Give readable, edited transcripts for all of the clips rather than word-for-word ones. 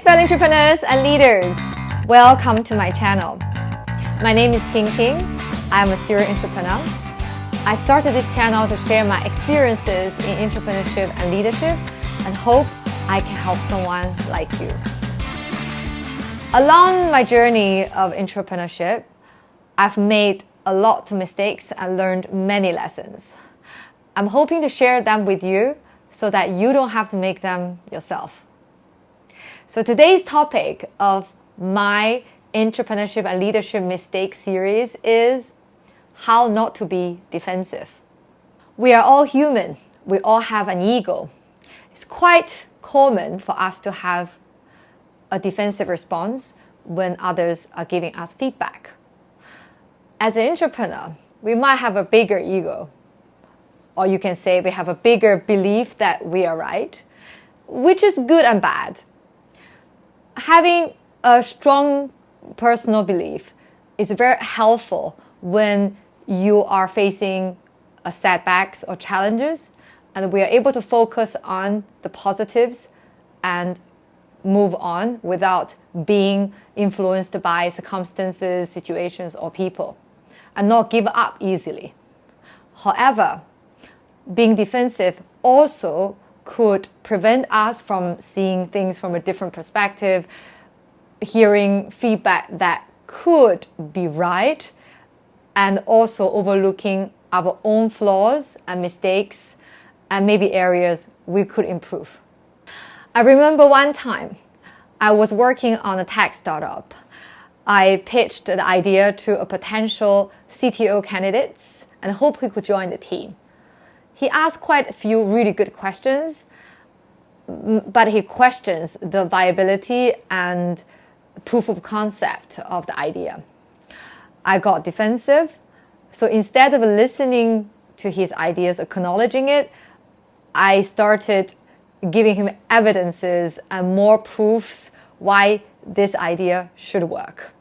fellow entrepreneurs and leaders. Welcome to my channel. My name is Ting Ting. I'm a serial entrepreneur. I started this channel to share my experiences in entrepreneurship and leadership and hope I can help someone like you. Along my journey of entrepreneurship, I've made a lot of mistakes and learned many lessons. I'm hoping to share them with you so that you don't have to make them yourself. So today's topic of my entrepreneurship and leadership mistake series is how not to be defensive. We are all human. We all have an ego. It's quite common for us to have a defensive response when others are giving us feedback. As an entrepreneur, we might have a bigger ego, or you can say we have a bigger belief that we are right, which is good and bad. Having a strong personal belief is very helpful when you are facing setbacks or challenges, and we are able to focus on the positives and move on without being influenced by circumstances, situations, or people, and not give up easily. However, being defensive also could prevent us from seeing things from a different perspective, hearing feedback that could be right, and also overlooking our own flaws and mistakes and maybe areas we could improve. I remember one time I was working on a tech startup. I pitched the idea to a potential CTO candidate and hoped he could join the team. He asked quite a few really good questions, but he questions the viability and proof of concept of the idea. I got defensive, so instead of listening to his ideas, acknowledging it, I started giving him evidences and more proofs why this idea should work.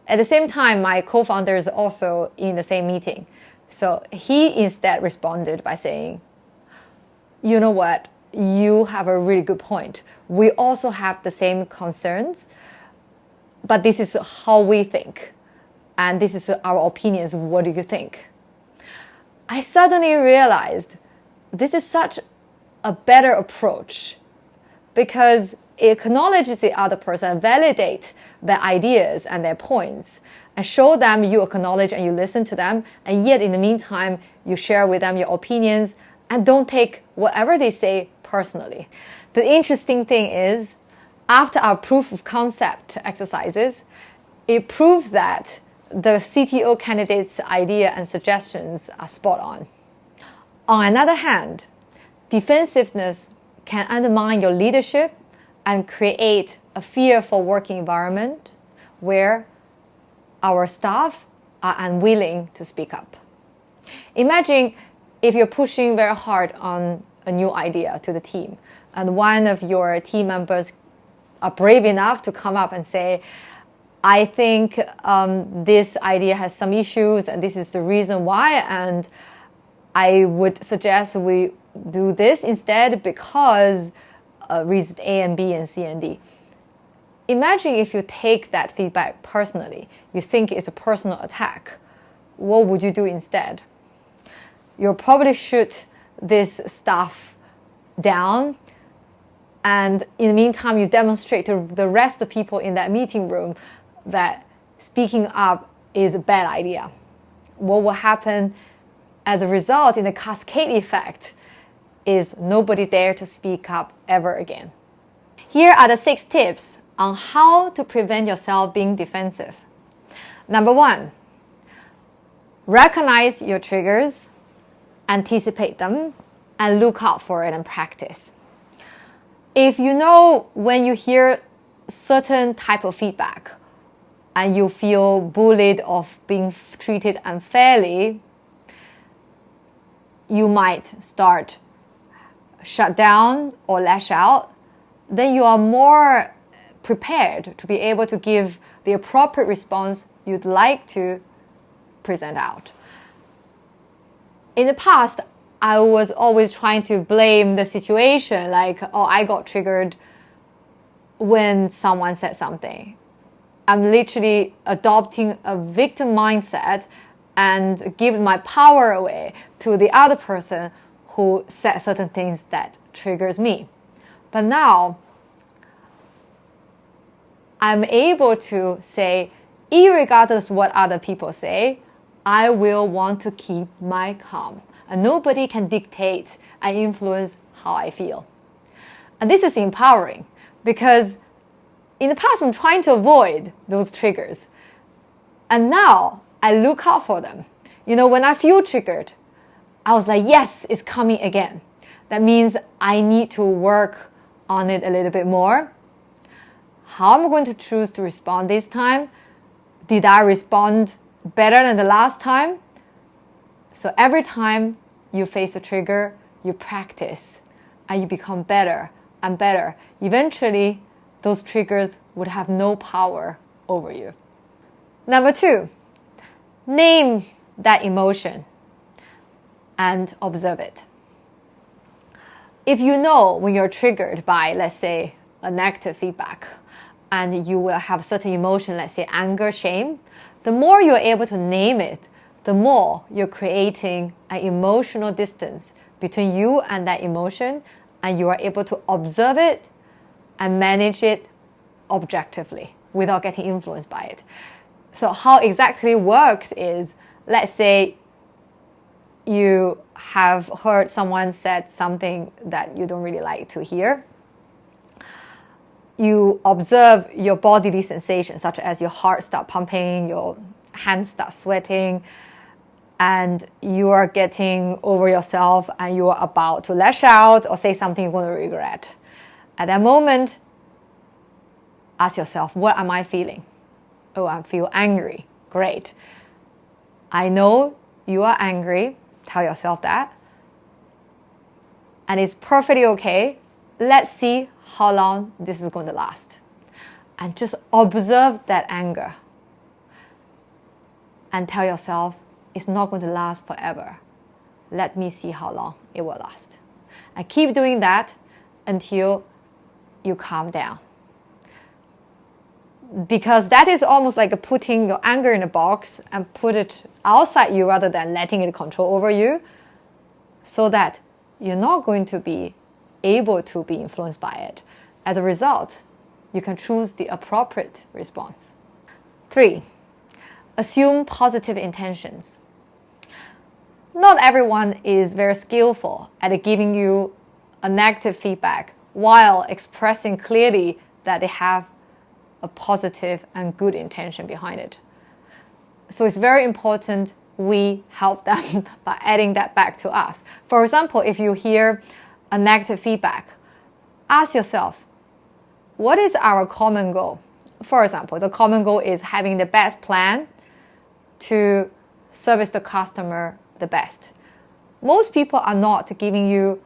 At the same time, my co-founder is also in the same meeting. So he instead responded by saying, you know what, you have a really good point. We also have the same concerns, but this is how we think. And this is our opinions. What do you think? I suddenly realized this is such a better approach because it acknowledges the other person, validates their ideas and their points, and show them you acknowledge and you listen to them, and yet in the meantime, you share with them your opinions and don't take whatever they say personally. The interesting thing is, after our proof of concept exercises, it proves that the CTO candidate's idea and suggestions are spot on. On another hand, defensiveness can undermine your leadership and create a fearful working environment where our staff are unwilling to speak up. Imagine if you're pushing very hard on a new idea to the team, and one of your team members are brave enough to come up and say, I think this idea has some issues and this is the reason why, and I would suggest we do this instead because reason A and B and C and D. Imagine if you take that feedback personally, you think it's a personal attack. What would you do instead? You'll probably shoot this stuff down, and in the meantime, you demonstrate to the rest of the people in that meeting room that speaking up is a bad idea. What will happen as a result in the cascade effect is nobody dare to speak up ever again. Here are the 6 tips on how to prevent yourself being defensive. Number 1, recognize your triggers, anticipate them, and look out for it and practice. If you know when you hear certain type of feedback and you feel bullied or being treated unfairly, you might start shut down or lash out, then you are more prepared to be able to give the appropriate response you'd like to present out. In the past, I was always trying to blame the situation, like, oh, I got triggered. when someone said something. I'm literally adopting a victim mindset and give my power away to the other person who said certain things that triggers me. But now I'm able to say, irregardless what other people say, I will want to keep my calm. And nobody can dictate and influence how I feel. And this is empowering because in the past I'm trying to avoid those triggers. And now I look out for them. When I feel triggered, I was like, yes, it's coming again. That means I need to work on it a little bit more. How am I going to choose to respond this time? Did I respond better than the last time? So every time you face a trigger, you practice and you become better and better. Eventually, those triggers would have no power over you. Number 2, name that emotion and observe it. If you know when you're triggered by, let's say, a negative feedback, and you will have certain emotion, let's say anger, shame, the more you're able to name it, the more you're creating an emotional distance between you and that emotion, and you are able to observe it and manage it objectively without getting influenced by it. So how exactly it works is, let's say you have heard someone said something that you don't really like to hear. You observe your bodily sensations, such as your heart start pumping, your hands start sweating, and you are getting over yourself and you are about to lash out or say something you're going to regret. At that moment, ask yourself, what am I feeling? Oh, I feel angry. Great. I know you are angry. Tell yourself that. And it's perfectly okay. Let's see how long this is going to last. And just observe that anger. And tell yourself, it's not going to last forever. Let me see how long it will last. And keep doing that until you calm down. Because that is almost like putting your anger in a box and put it outside you rather than letting it control over you, so that you're not going to be able to be influenced by it. As a result, you can choose the appropriate response. 3, assume positive intentions. Not everyone is very skillful at giving you a negative feedback while expressing clearly that they have a positive and good intention behind it. So it's very important we help them by adding that back to us. For example, if you hear a negative feedback, ask yourself, what is our common goal? For example, the common goal is having the best plan to service the customer the best. Most people are not giving you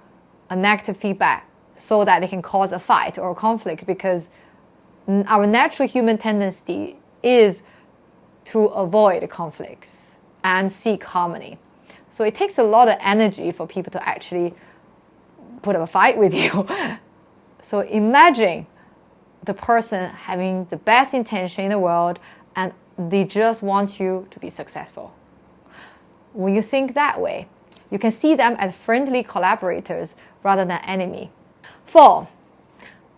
a negative feedback so that they can cause a fight or a conflict, because our natural human tendency is to avoid conflicts and seek harmony. So it takes a lot of energy for people to actually put up a fight with you. So imagine the person having the best intention in the world and they just want you to be successful. When you think that way, you can see them as friendly collaborators rather than enemy. 4,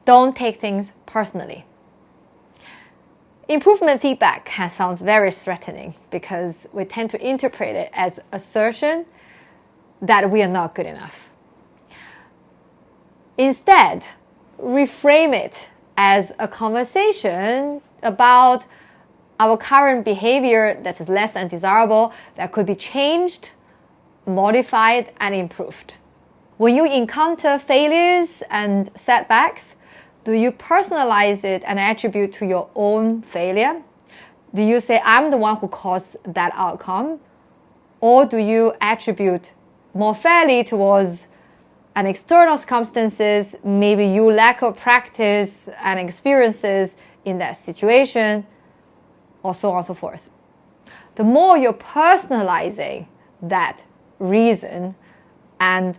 don't take things personally. Improvement feedback sounds very threatening because we tend to interpret it as assertion that we are not good enough. Instead, reframe it as a conversation about our current behavior that is less than desirable, that could be changed, modified, and improved. When you encounter failures and setbacks, do you personalize it and attribute to your own failure? Do you say, I'm the one who caused that outcome? Or do you attribute more fairly towards an external circumstances, maybe you lack of practice and experiences in that situation, or so on and so forth? The more you're personalizing that reason and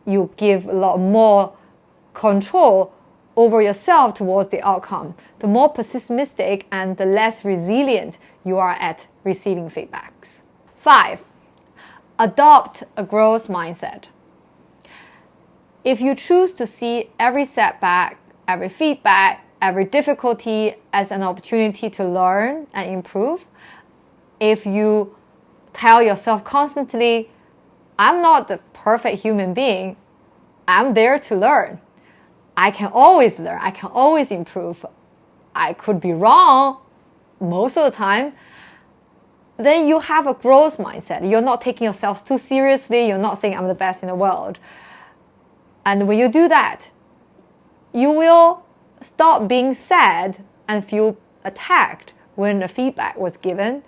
you give a lot more control over yourself towards the outcome, the more pessimistic and the less resilient you are at receiving feedbacks. 5. Adopt a growth mindset. If you choose to see every setback, every feedback, every difficulty as an opportunity to learn and improve, if you tell yourself constantly, I'm not the perfect human being, I'm there to learn. I can always learn, I can always improve. I could be wrong most of the time. Then you have a growth mindset. You're not taking yourself too seriously. You're not saying I'm the best in the world. And when you do that, you will stop being sad and feel attacked when the feedback was given.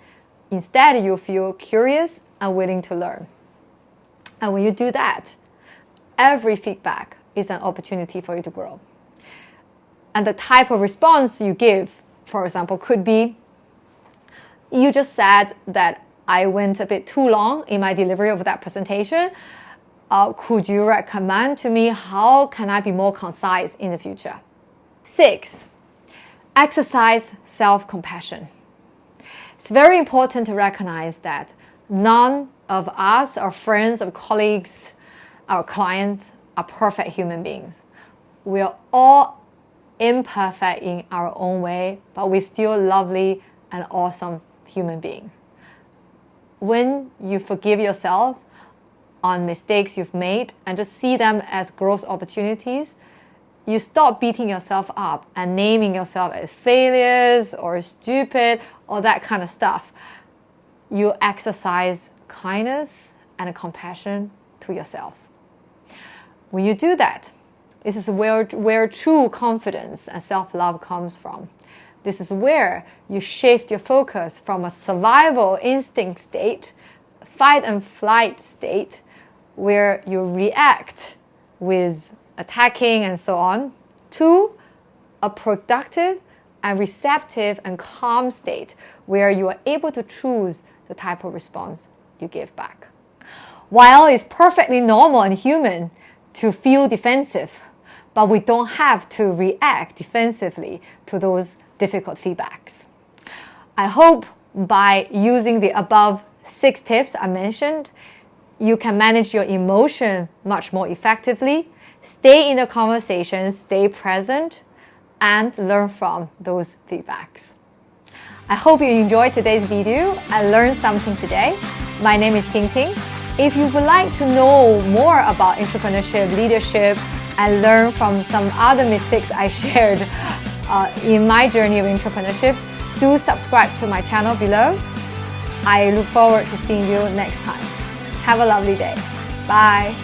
Instead, you feel curious and willing to learn. And when you do that, every feedback is an opportunity for you to grow. And the type of response you give, for example, could be, you just said that I went a bit too long in my delivery of that presentation. Could you recommend to me how can I be more concise in the future? 6. Exercise self-compassion. It's very important to recognize that none of us, our friends, our colleagues, our clients are perfect human beings. We are all imperfect in our own way, but we're still lovely and awesome human beings. When you forgive yourself on mistakes you've made and just see them as growth opportunities, you stop beating yourself up and naming yourself as failures or stupid or that kind of stuff. You exercise kindness and compassion to yourself. When you do that, this is where true confidence and self-love comes from. This is where you shift your focus from a survival instinct state, fight and flight state, where you react with attacking and so on, to a productive and receptive and calm state where you are able to choose the type of response you give back. While it's perfectly normal and human to feel defensive, but we don't have to react defensively to those difficult feedbacks. I hope by using the above 6 tips I mentioned, you can manage your emotion much more effectively, stay in the conversation, stay present, and learn from those feedbacks. I hope you enjoyed today's video and learned something today. My name is Ting Ting. If you would like to know more about entrepreneurship, leadership, and learn from some other mistakes I shared in my journey of entrepreneurship, do subscribe to my channel below. I look forward to seeing you next time. Have a lovely day. Bye.